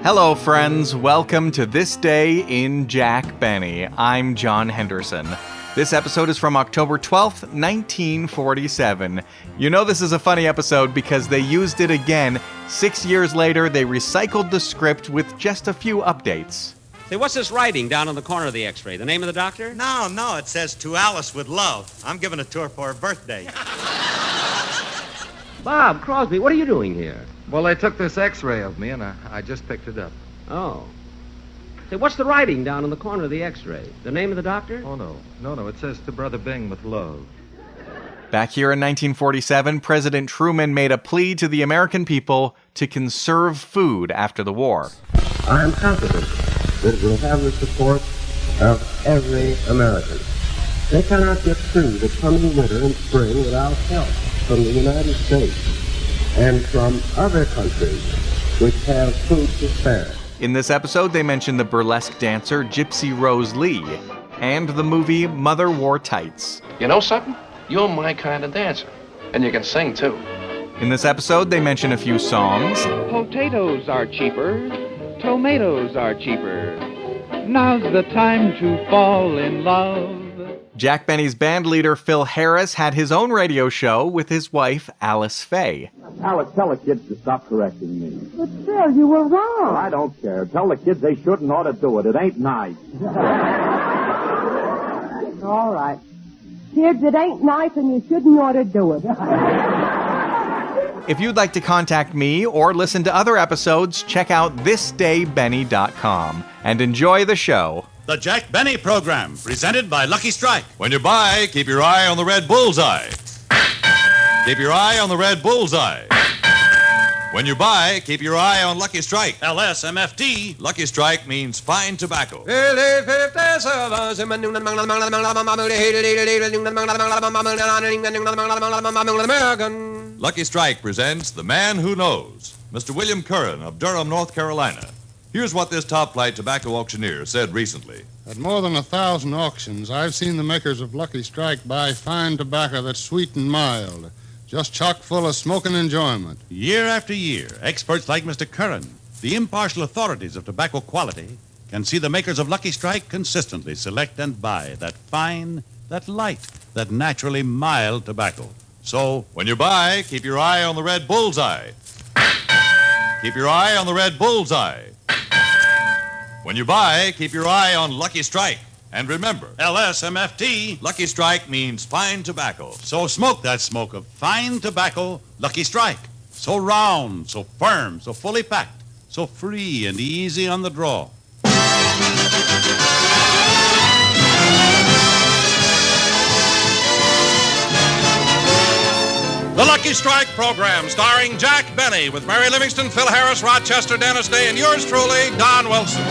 Hello, friends. Welcome to This Day in Jack Benny. I'm John Henderson. This episode is from October 12th, 1947. You know this is a funny episode because they used it again. 6 years later, they recycled the script with just a few updates. Say, what's this writing down on the corner of the x-ray? The name of the doctor? No, it says, "To Alice with love." I'm giving it to her for her birthday. Bob Crosby, what are you doing here? Well, they took this x-ray of me, and I just picked it up. Oh. Say, what's the writing down on the corner of the x-ray? The name of the doctor? Oh, no, it says, "To Brother Bing with love." Back here in 1947, President Truman made a plea to the American people to conserve food after the war. I am confident that it will have the support of every American. They cannot get through the coming winter and spring without help from the United States and from other countries which have food to spare. In this episode, they mention the burlesque dancer Gypsy Rose Lee and the movie Mother Wore Tights. You know something? You're my kind of dancer. And you can sing, too. In this episode, they mention a few songs. Potatoes are cheaper. Tomatoes are cheaper. Now's the time to fall in love. Jack Benny's band leader Phil Harris had his own radio show with his wife Alice Faye. Alice, tell the kids to stop correcting me. But Phil, you were wrong. I don't care. Tell the kids they shouldn't ought to do it. It ain't nice. All right. Kids, it ain't nice and you shouldn't ought to do it. If you'd like to contact me or listen to other episodes, check out thisdaybenny.com and enjoy the show. The Jack Benny Program, presented by Lucky Strike. When you buy, keep your eye on the red bullseye. Keep your eye on the red bullseye. When you buy, keep your eye on Lucky Strike. LSMFT. Lucky Strike means fine tobacco. Lucky Strike presents The Man Who Knows, Mr. William Curran of Durham, North Carolina. Here's what this top-flight tobacco auctioneer said recently. At more than 1,000 auctions, I've seen the makers of Lucky Strike buy fine tobacco that's sweet and mild, just chock full of smoking enjoyment. Year after year, experts like Mr. Curran, the impartial authorities of tobacco quality, can see the makers of Lucky Strike consistently select and buy that fine, that light, that naturally mild tobacco. So, when you buy, keep your eye on the red bullseye. Keep your eye on the red bullseye. When you buy, keep your eye on Lucky Strike. And remember, LSMFT. Lucky Strike means fine tobacco. So smoke that smoke of fine tobacco, Lucky Strike. So round, so firm, so fully packed, so free and easy on the draw. The Lucky Strike Program, starring Jack Benny, with Mary Livingston, Phil Harris, Rochester, Dennis Day, and yours truly, Don Wilson.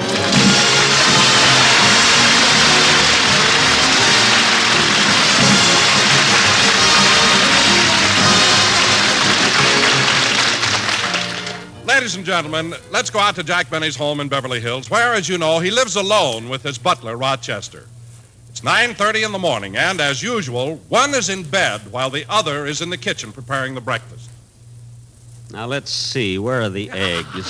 Ladies and gentlemen, let's go out to Jack Benny's home in Beverly Hills, where, as you know, he lives alone with his butler, Rochester. It's 9:30 in the morning, and as usual, one is in bed while the other is in the kitchen preparing the breakfast. Now, let's see. Where are the eggs?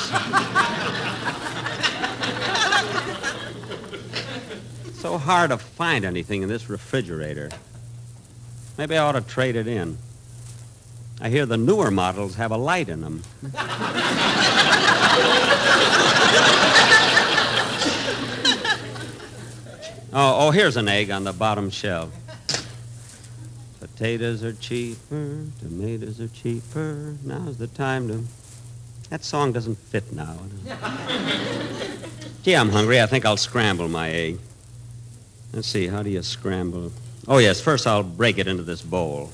So hard to find anything in this refrigerator. Maybe I ought to trade it in. I hear the newer models have a light in them. Oh, here's an egg on the bottom shelf. Potatoes are cheaper, tomatoes are cheaper. Now's the time to... That song doesn't fit now. Gee, I'm hungry. I think I'll scramble my egg. Let's see, how do you scramble? Oh, yes, first I'll break it into this bowl.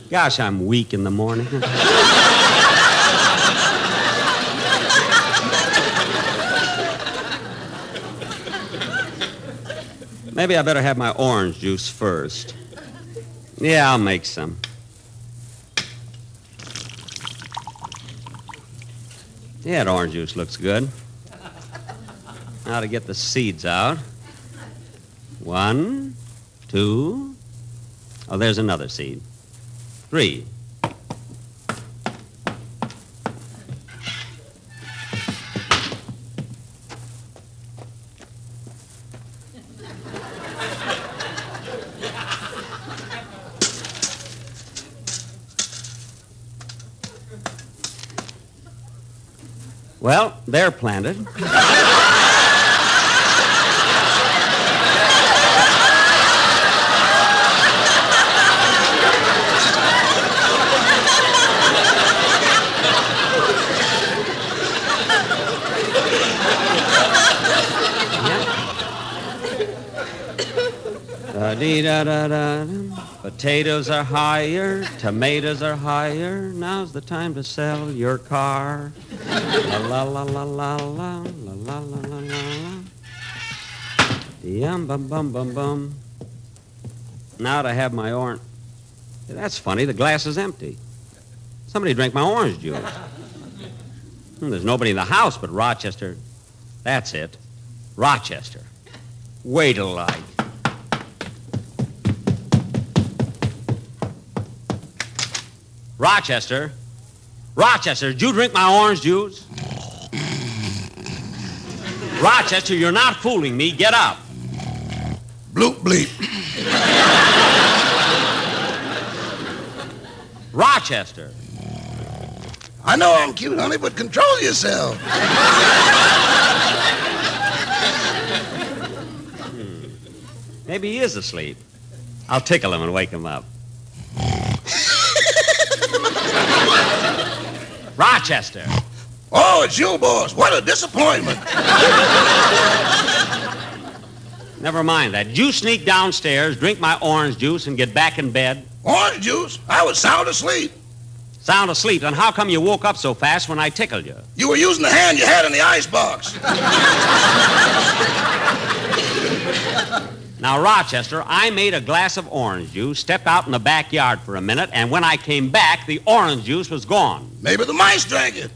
Gosh, I'm weak in the morning. Maybe I better have my orange juice first. Yeah, I'll make some. Yeah, that orange juice looks good. Now to get the seeds out. 1, 2, Oh, there's another seed. 3. Well, they're planted. Da-dee-da-da-da. Potatoes are higher, tomatoes are higher. Now's the time to sell your car. La la la la la la la la la la. Yum bum bum bum bum. Now to have my orange. That's funny. The glass is empty. Somebody drank my orange juice. There's nobody in the house but Rochester. That's it. Rochester. Wait a light. Rochester. Rochester, did you drink my orange juice? Rochester, you're not fooling me. Get up. Bloop bleep. Rochester. I know I'm cute, honey, but control yourself. Maybe he is asleep. I'll tickle him and wake him up. Rochester. Oh, it's you, boss. What a disappointment. Never mind that. Did you sneak downstairs, drink my orange juice, and get back in bed? Orange juice? I was sound asleep. Sound asleep? Then how come you woke up so fast when I tickled you? You were using the hand you had in the icebox. Now, Rochester, I made a glass of orange juice, stepped out in the backyard for a minute, and when I came back, the orange juice was gone. Maybe the mice drank it.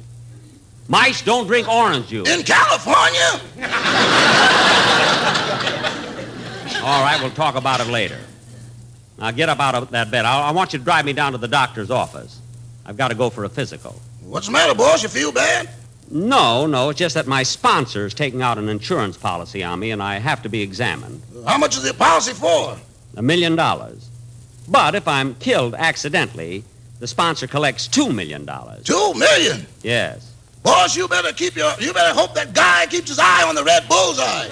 Mice don't drink orange juice. In California? All right, we'll talk about it later. Now, get up out of that bed. I want you to drive me down to the doctor's office. I've got to go for a physical. What's the matter, boss? You feel bad? No, it's just that my sponsor's taking out an insurance policy on me, and I have to be examined. How much is the policy for? $1 million. But if I'm killed accidentally, the sponsor collects $2 million. $2 million? Yes. Boss, you better hope that guy keeps his eye on the red bullseye.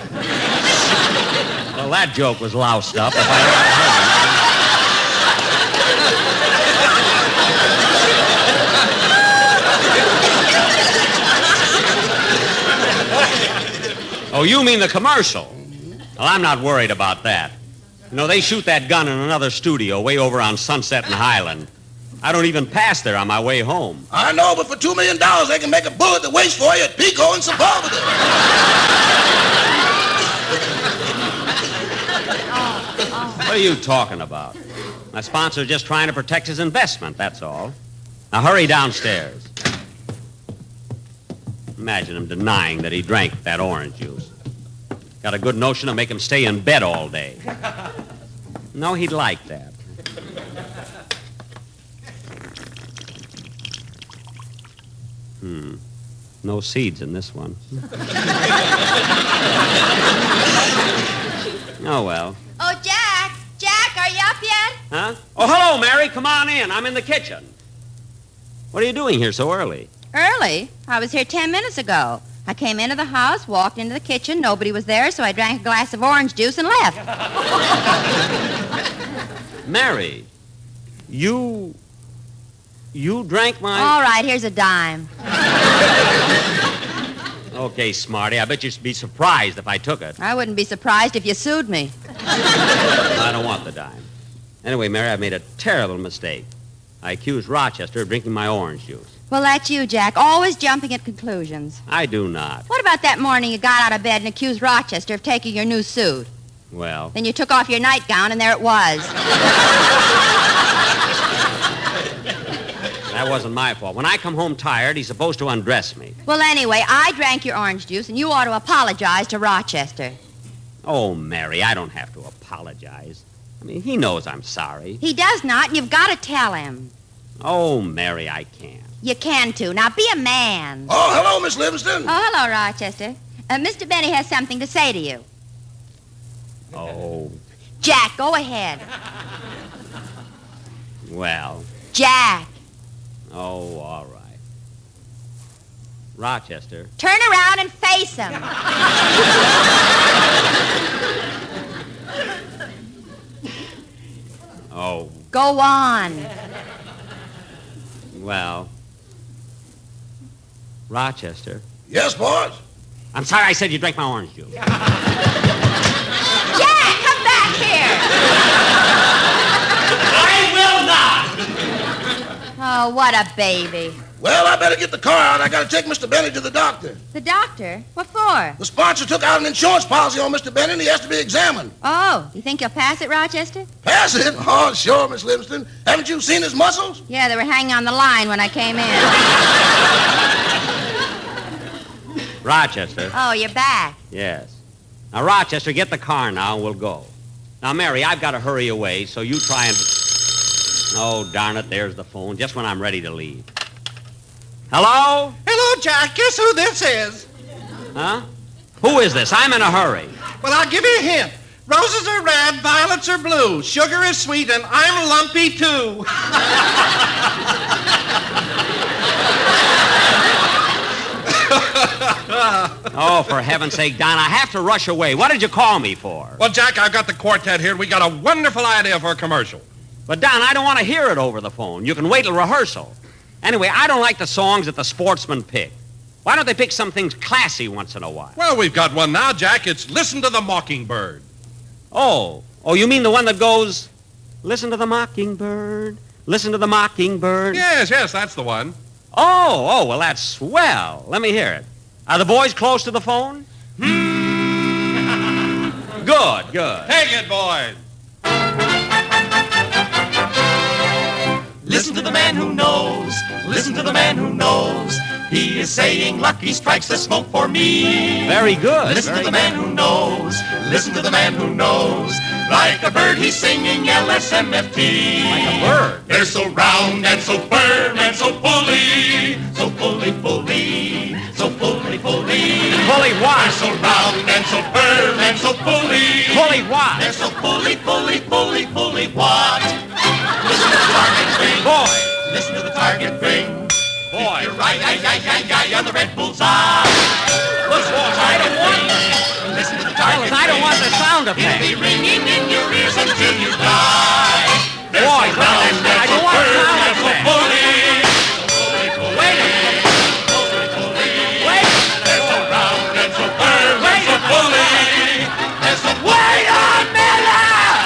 Well, that joke was loused up if I ever heard it. Oh, you mean the commercial? Well, I'm not worried about that. You know, they shoot that gun in another studio way over on Sunset and Highland. I don't even pass there on my way home. I know, but for $2 million, they can make a bullet that waits for you at Pico and Sepulveda. What are you talking about? My sponsor's just trying to protect his investment, that's all. Now, hurry downstairs. Imagine him denying that he drank that orange juice. Got a good notion to make him stay in bed all day. No, he'd like that. No seeds in this one. Oh, well. Oh, Jack! Jack, are you up yet? Huh? Oh, hello, Mary. Come on in. I'm in the kitchen. What are you doing here so early? Early? I was here 10 minutes ago. I came into the house, walked into the kitchen. Nobody was there, so I drank a glass of orange juice and left. Mary, you drank my... All right, here's a dime. Okay, Smarty, I bet you'd be surprised if I took it. I wouldn't be surprised if you sued me. I don't want the dime. Anyway, Mary, I've made a terrible mistake. I accused Rochester of drinking my orange juice. Well, that's you, Jack, always jumping at conclusions. I do not. What about that morning you got out of bed and accused Rochester of taking your new suit? Well... Then you took off your nightgown, and there it was. That wasn't my fault. When I come home tired, he's supposed to undress me. Well, anyway, I drank your orange juice, and you ought to apologize to Rochester. Oh, Mary, I don't have to apologize. I mean, he knows I'm sorry. He does not, and you've got to tell him. Oh, Mary, I can't. You can, too. Now, be a man. Oh, hello, Miss Livingston. Oh, hello, Rochester. Mr. Benny has something to say to you. Oh, Jack, go ahead. well. Jack. Oh, all right. Rochester. Turn around and face him. Oh, Go on. well. Rochester. Yes, boss? I'm sorry I said you drank my orange juice. Jack, come back here. I will not. Oh, what a baby. Well, I better get the car out. I got to take Mr. Benny to the doctor. The doctor? What for? The sponsor took out an insurance policy on Mr. Benny, and he has to be examined. Oh, you think you'll pass it, Rochester? Pass it? Oh, sure, Miss Livingston. Haven't you seen his muscles? Yeah, they were hanging on the line when I came in. Rochester. Oh, you're back. Yes. Now, Rochester, get the car now and we'll go. Now, Mary, I've got to hurry away, so you try and... Oh, darn it, there's the phone, just when I'm ready to leave. Hello? Hello, Jack. Guess who this is? Huh? Who is this? I'm in a hurry. Well, I'll give you a hint. Roses are red, violets are blue. Sugar is sweet, and I'm lumpy, too. Oh, for heaven's sake, Don, I have to rush away. What did you call me for? Well, Jack, I've got the quartet here. We got a wonderful idea for a commercial. But, Don, I don't want to hear it over the phone. You can wait till rehearsal. Anyway, I don't like the songs that the sportsmen pick. Why don't they pick some things classy once in a while? Well, we've got one now, Jack. It's Listen to the Mockingbird. Oh, you mean the one that goes, listen to the mockingbird, listen to the mockingbird? Yes, that's the one. Oh, well, that's swell. Let me hear it. Are the boys close to the phone? Good. Take it, boys. Listen to the man who knows. Listen to the man who knows. He is saying lucky strikes the smoke for me. Very good. Listen to the man who knows. Listen to the man who knows. Like a bird, he's singing LSMFT. Like a bird? They're so round and so firm and so fully. So fully. So fully. Fully what? They're so round and so firm and so fully. Fully what? They're so fully what? Listen to the target ring. Boy. Listen to the target ring. Boy. You're right, on the red bullseye. Listen to the target ring. Listen to the target ring. I don't want the sound It'll effect. be ringing in your ears until you die. There's Boy, so round I don't want the sound and so effect. fully. Wait a minute. Wait. They're so round and so firm and so fully. They're so Wait a minute!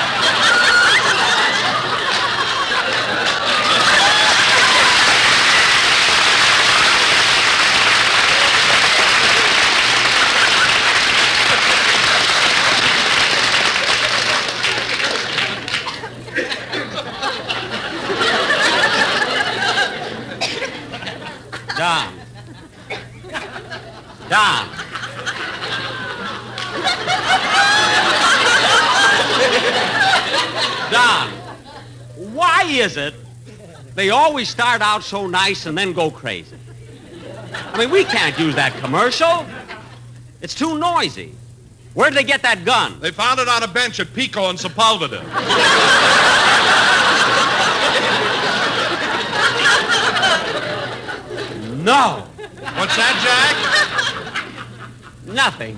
Don. Don, why is it they always start out so nice and then go crazy? I mean, we can't use that commercial. It's too noisy. Where'd they get that gun? They found it on a bench at Pico in Sepulveda. No. What's that, Jack? Nothing.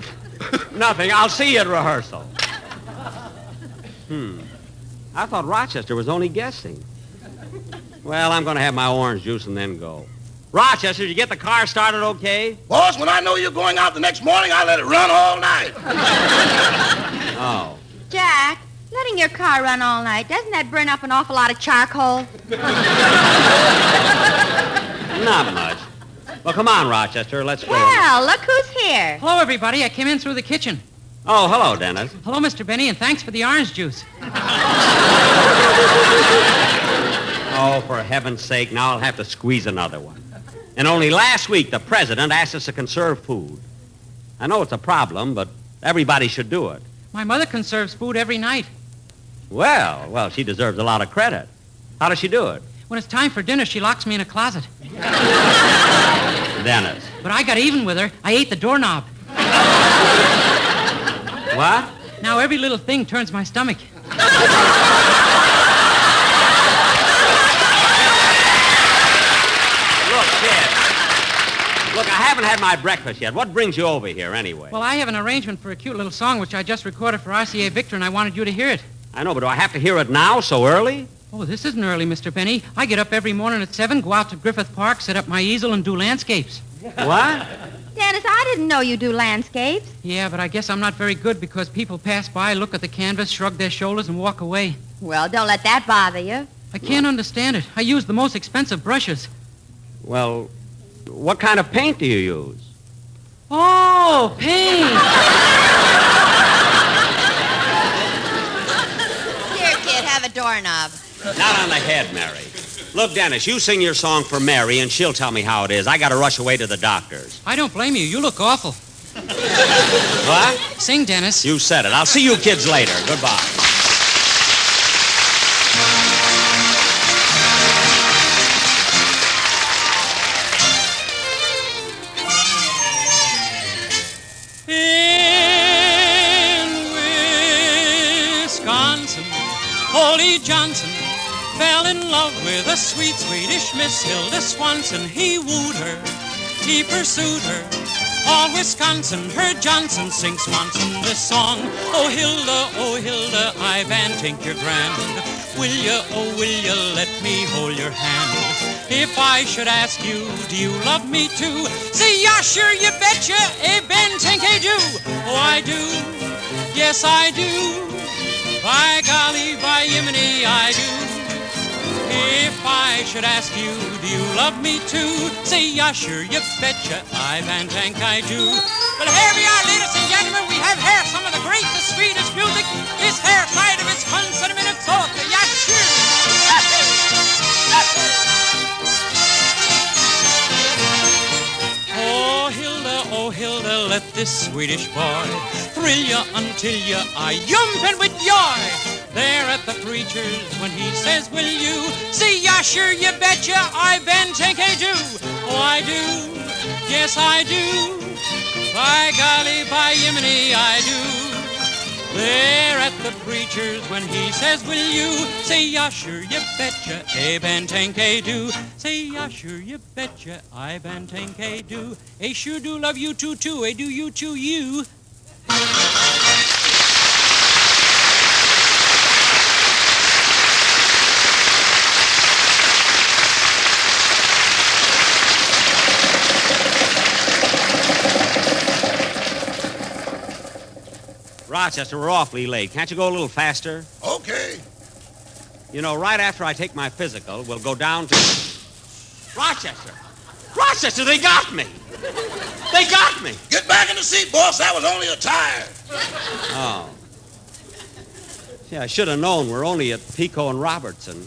I'll see you at rehearsal. I thought Rochester was only guessing. Well, I'm going to have my orange juice and then go. Rochester, did you get the car started okay? Boss, when I know you're going out the next morning, I let it run all night. Oh. Jack, letting your car run all night, doesn't that burn up an awful lot of charcoal? Not much. Well, come on, Rochester. Let's go. Well, look who's here. Hello, everybody. I came in through the kitchen. Oh, hello, Dennis. Hello, Mr. Benny, and thanks for the orange juice. Oh, for heaven's sake, now I'll have to squeeze another one. And only last week, the president asked us to conserve food. I know it's a problem, but everybody should do it. My mother conserves food every night. Well, she deserves a lot of credit. How does she do it? When it's time for dinner, she locks me in a closet. Dennis. But I got even with her. I ate the doorknob. What? Now every little thing turns my stomach. Look, I haven't had my breakfast yet. What brings you over here, anyway? Well, I have an arrangement for a cute little song which I just recorded for RCA Victor, and I wanted you to hear it. I know, but do I have to hear it now, so early? Oh, this isn't early, Mr. Benny. I get up every morning at 7, go out to Griffith Park, set up my easel, and do landscapes. What? Dennis, I didn't know you do landscapes. Yeah, but I guess I'm not very good because people pass by, look at the canvas, shrug their shoulders, and walk away. Well, don't let that bother you. I can't understand it. I use the most expensive brushes. Well, what kind of paint do you use? Oh, paint! Here, kid, have a doorknob. Not on the head, Mary. Look, Dennis, you sing your song for Mary, and she'll tell me how it is. I got to rush away to the doctor's. I don't blame you. You look awful. What? Sing, Dennis. You said it. I'll see you kids later. Goodbye. Ole Johnson fell in love with a sweet Swedish Miss Hilda Swanson. He wooed her, he pursued her. All Wisconsin heard Johnson sing Swanson this song. Oh Hilda, I van think you're grand. Will you let me hold your hand? If I should ask you, do you love me too? Say, yeah, sure, you betcha, ben think I do. Oh, I do, yes, I do. By golly, by Yemeni, I do. If I should ask you, do you love me too? Say, yeah, sure, you betcha, I van tank I do. Well, here we are, ladies and gentlemen. We have here some of the greatest Swedish music. This here side of his fun sentiment of thought. Yeah, sure. Oh, Hilda, let this Swedish boy thrill you until you are jumping with joy. There at the preacher's when he says, will you? Say, yeah, sure, you betcha, I ben think I do. Oh, I do, yes, I do. By golly, by Yemeni, I do. There at the preacher's when he says, will you? Say, yeah, sure, you betcha, I ben think I do. Say, yeah, sure, you betcha, I ben think I do. I sure do love you too, I do you too, you. Rochester, we're awfully late. Can't you go a little faster? Okay. You know, right after I take my physical, we'll go down to... Rochester! Rochester, they got me! They got me! Get back in the seat, boss. That was only a tire. Oh. Yeah, I should have known. We're only at Pico and Robertson.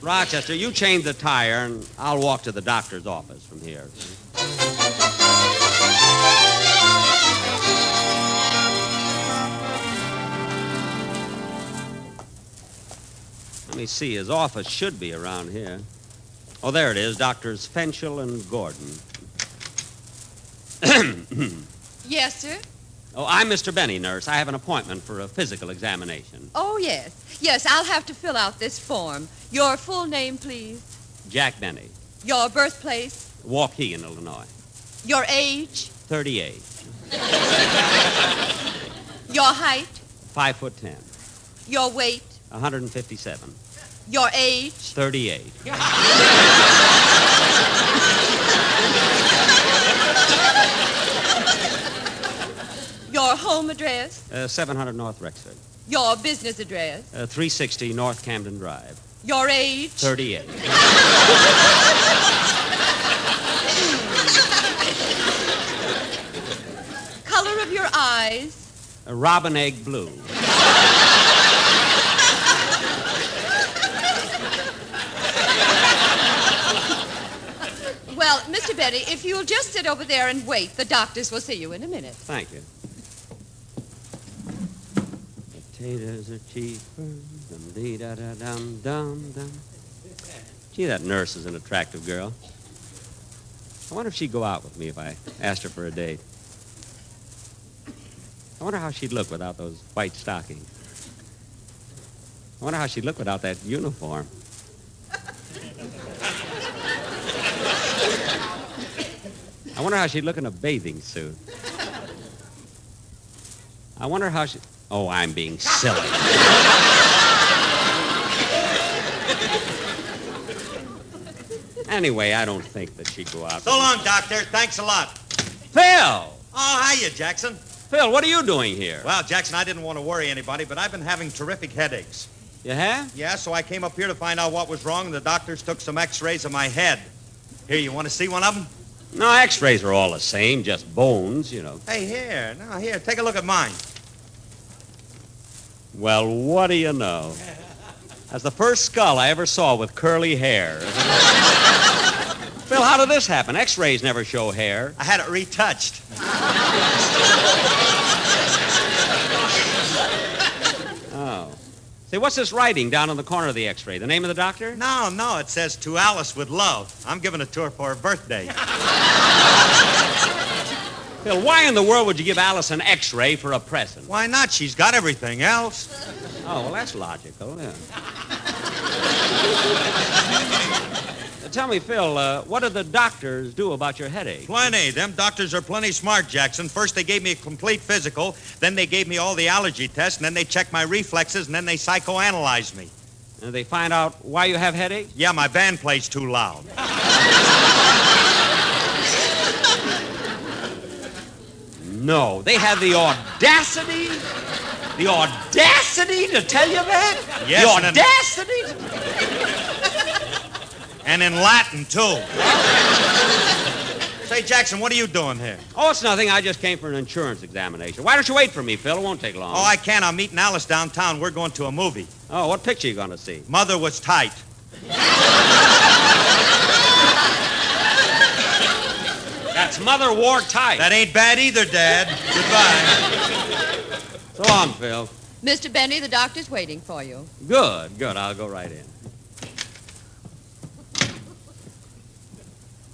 Rochester, you change the tire, and I'll walk to the doctor's office from here. Let me see. His office should be around here. Oh, there it is. Doctors Fenchel and Gordon. Yes, sir? Oh, I'm Mr. Benny, nurse. I have an appointment for a physical examination. Oh, yes. Yes, I'll have to fill out this form. Your full name, please. Jack Benny. Your birthplace. Waukegan, Illinois. Your age. 38. Your height. 5'10". Your weight. 157. Your age. 38. Your home address. 700 North Rexford. Your business address. 360 North Camden Drive. Your age. 38. Color of your eyes. Robin egg blue. Well, Mr. Benny, if you'll just sit over there and wait, the doctors will see you in a minute. Thank you. Taters are cheaper. Dum-dee-da-da-dum-dum-dum. Gee, that nurse is an attractive girl. I wonder if she'd go out with me if I asked her for a date. I wonder how she'd look without those white stockings. I wonder how she'd look without that uniform. I wonder how she'd look in a bathing suit. I wonder how she... Oh, I'm being silly. Anyway, I don't think that she'd go out. So long, Doctor. Thanks a lot. Phil! Oh, hiya, Jackson. Phil, what are you doing here? Well, Jackson, I didn't want to worry anybody, but I've been having terrific headaches. You have? Yeah, so I came up here to find out what was wrong, and the doctors took some x-rays of my head. Here, you want to see one of them? No, x-rays are all the same, just bones, you know. Hey, here, take a look at mine. Well, what do you know? That's the first skull I ever saw with curly hair. Phil, how did this happen? X-rays never show hair. I had it retouched. Oh. Say, what's this writing down on the corner of the X-ray? The name of the doctor? No, it says, "To Alice with love." I'm giving it to her for her birthday. Phil, why in the world would you give Alice an X-ray for a present? Why not? She's got everything else. Oh, well, that's logical, yeah. Tell me, Phil, what did the doctors do about your headache? Plenty. Them doctors are plenty smart, Jackson. First, they gave me a complete physical. Then they gave me all the allergy tests. And then they checked my reflexes. And then they psychoanalyzed me. And they find out why you have headache? Yeah, my band plays too loud. No, they had the audacity to tell you that? Yes, the audacity? And in Latin, too. Say, Jackson, what are you doing here? Oh, it's nothing. I just came for an insurance examination. Why don't you wait for me, Phil? It won't take long. Oh, I can't. I'm meeting Alice downtown. We're going to a movie. Oh, what picture are you going to see? Mother Was Tight. That's Mother Wore Tight. That ain't bad either, Dad. Goodbye. So long, Phil. Mr. Benny, the doctor's waiting for you. Good. I'll go right in.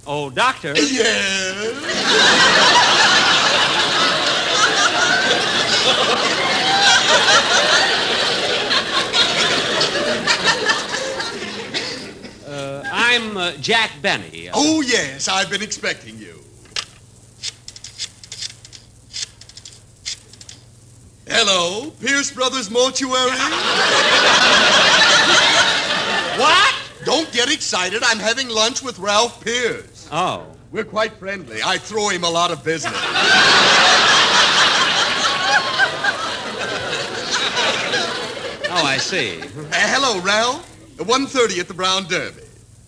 Oh, doctor. Yes? I'm Jack Benny. Oh, yes, I've been expecting you. Hello, Pierce Brothers Mortuary? What? Don't get excited. I'm having lunch with Ralph Pierce. Oh. We're quite friendly. I throw him a lot of business. Oh, I see. Hello, Ralph. 1:30 at the Brown Derby.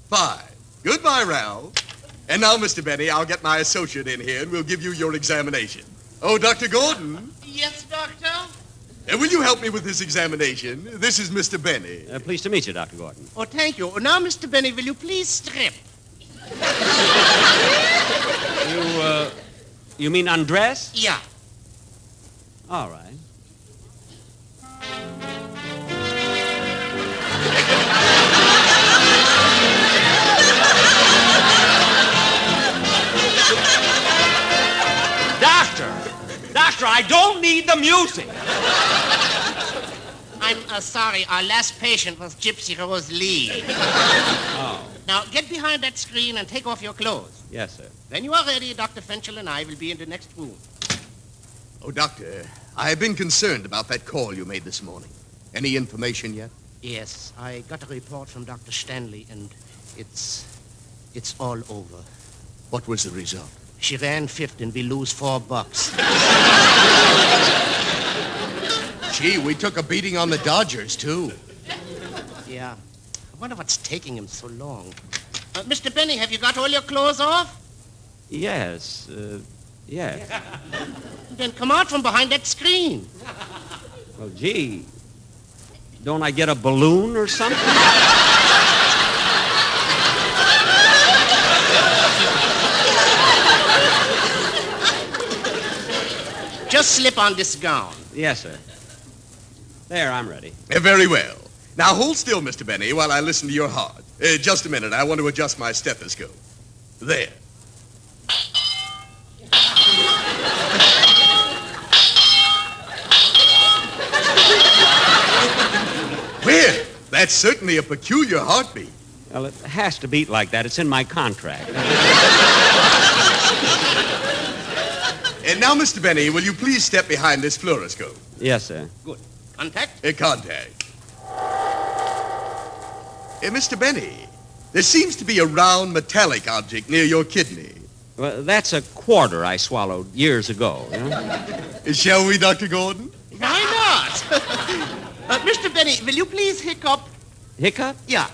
Fine. Goodbye, Ralph. And now, Mr. Benny, I'll get my associate in here, and we'll give you your examination. Oh, Dr. Gordon. Yes, Doctor? Will you help me with this examination? This is Mr. Benny. Pleased to meet you, Dr. Gordon. Oh, thank you. Now, Mr. Benny, will you please strip? You mean undress? Yeah. All right. Doctor, I don't need the music. I'm sorry. Our last patient was Gypsy Rose Lee. Oh. Now, get behind that screen and take off your clothes. Yes, sir. When you are ready, Dr. Fenchel and I will be in the next room. Oh, Doctor, I have been concerned about that call you made this morning. Any information yet? Yes, I got a report from Dr. Stanley, and it's all over. What was the result? She ran fifth, and we lose $4. Gee, we took a beating on the Dodgers, too. Yeah. I wonder what's taking him so long. Mr. Benny, have you got all your clothes off? Yes, yes. Then come out from behind that screen. Well, gee, don't I get a balloon or something? Just slip on this gown. Yes, sir. There, I'm ready. Very well. Now hold still, Mr. Benny, while I listen to your heart. Just a minute. I want to adjust my stethoscope. There. Well, that's certainly a peculiar heartbeat. Well, it has to beat like that. It's in my contract. And now, Mr. Benny, will you please step behind this fluoroscope? Yes, sir. Good. Contact? Contact. Mr. Benny, there seems to be a round metallic object near your kidney. Well, that's a quarter I swallowed years ago. Shall we, Dr. Gordon? Why not? Mr. Benny, will you please hiccup? Hiccup? Yeah.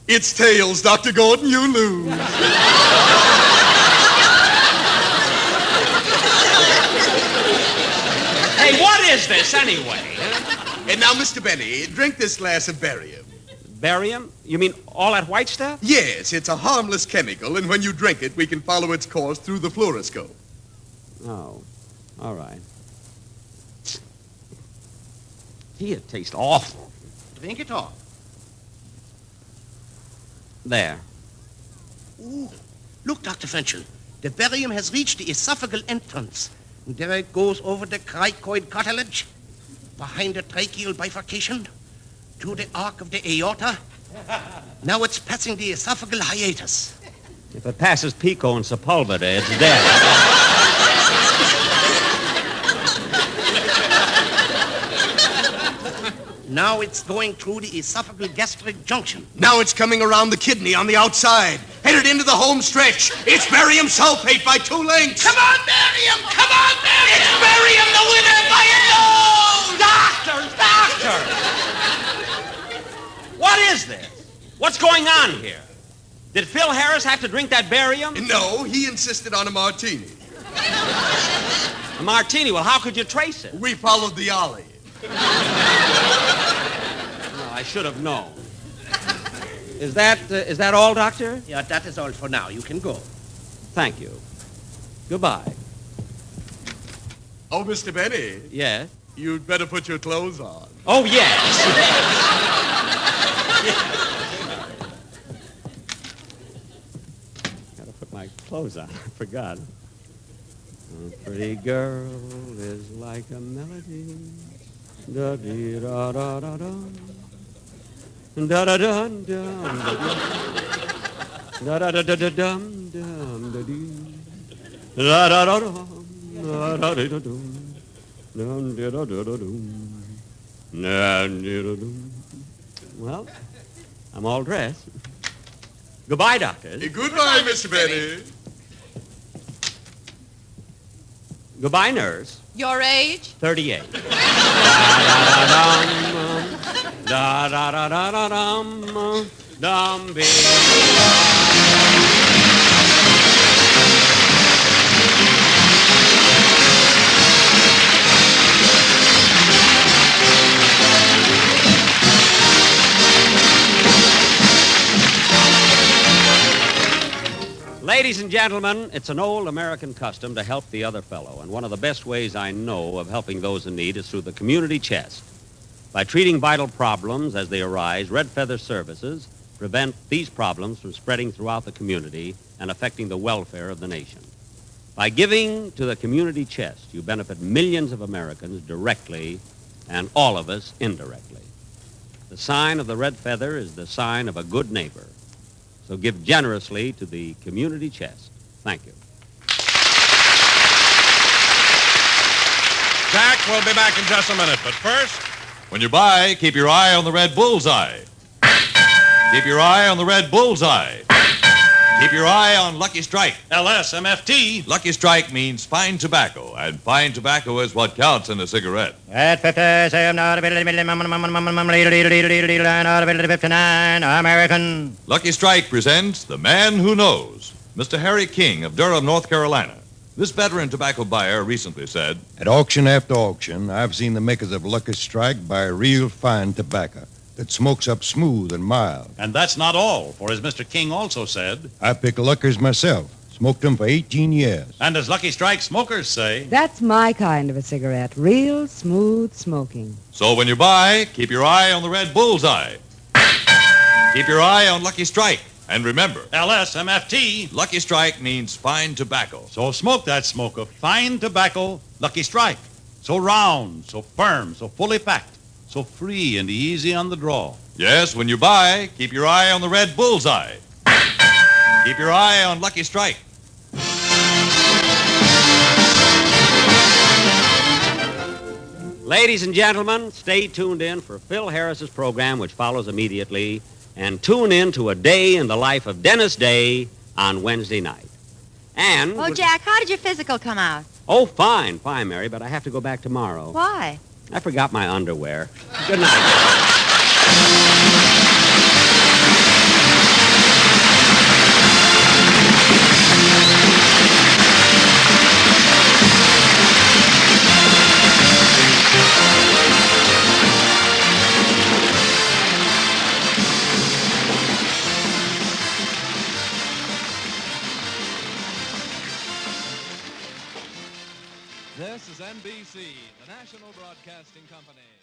It's tails, Dr. Gordon. You lose. Hey, what is this anyway? And now, Mr. Benny, drink this glass of barium. Barium? You mean all that white stuff? Yes, it's a harmless chemical, and when you drink it, we can follow its course through the fluoroscope. Oh, all right. Gee, it tastes awful. Drink it off. There. Ooh. Look, Dr. Frenchel. The barium has reached the esophageal entrance. And there it goes over the cricoid cartilage, behind the tracheal bifurcation, to the arc of the aorta. Now it's passing the esophageal hiatus. If it passes Pico and Sepulveda, it's dead. Now it's going through the esophageal gastric junction. Now it's coming around the kidney on the outside, headed into the home stretch. It's barium sulfate by 2 lengths. Come on, barium! Come on, barium! It's barium, the winner by a nose! Doctor! What is this? What's going on here? Did Phil Harris have to drink that barium? No, he insisted on a martini. A martini? Well, how could you trace it? We followed the ollie. Well, I should have known. Is that all, Doctor? Yeah, that is all for now. You can go. Thank you. Goodbye. Oh, Mr. Benny. Yes? You'd better put your clothes on. Oh, yes. Gotta put my clothes on. I forgot. A pretty girl is like a melody. Da dee da da da da. Da da da dum da da da da da dum dum da dee. Da da da dum da da da da dum dum da da da da dum da da da dum. Well, I'm all dressed. Goodbye, doctors. Goodbye, Mr. Benny. Goodbye, nurse. Your age? 38. Da da da da da dum dum be. Ladies and gentlemen, it's an old American custom to help the other fellow, and one of the best ways I know of helping those in need is through the community chest. By treating vital problems as they arise, Red Feather Services prevent these problems from spreading throughout the community and affecting the welfare of the nation. By giving to the community chest, you benefit millions of Americans directly and all of us indirectly. The sign of the Red Feather is the sign of a good neighbor. So give generously to the community chest. Thank you. Jack will be back in just a minute, but first, when you buy, keep your eye on the red bullseye. Keep your eye on the red bullseye. Keep your eye on Lucky Strike. LSMFT. Lucky Strike means fine tobacco, and fine tobacco is what counts in a cigarette. At 57, American. Lucky Strike presents The Man Who Knows, Mr. Harry King of Durham, North Carolina. This veteran tobacco buyer recently said, "At auction after auction, I've seen the makers of Lucky Strike buy real fine tobacco that smokes up smooth and mild. And that's not all, for as Mr. King also said, I pick Luckers myself, Smoked them for 18 years. And as Lucky Strike smokers say, That's my kind of a cigarette. Real smooth smoking. So when you buy, keep your eye on the red bullseye. Keep your eye on Lucky Strike. And remember, LSMFT. Lucky Strike means fine tobacco. So smoke that smoke of fine tobacco, Lucky Strike. So round, so firm, so fully packed, so free and easy on the draw. Yes, when you buy, keep your eye on the red bullseye. Keep your eye on Lucky Strike. Ladies and gentlemen, stay tuned in for Phil Harris's program, which follows immediately, and tune in to A Day in the Life of Dennis Day on Wednesday night. And... Oh, Jack, how did your physical come out? Oh, fine, Mary, but I have to go back tomorrow. Why? I forgot my underwear. Good night. This is NBC, the National Broadcasting Company.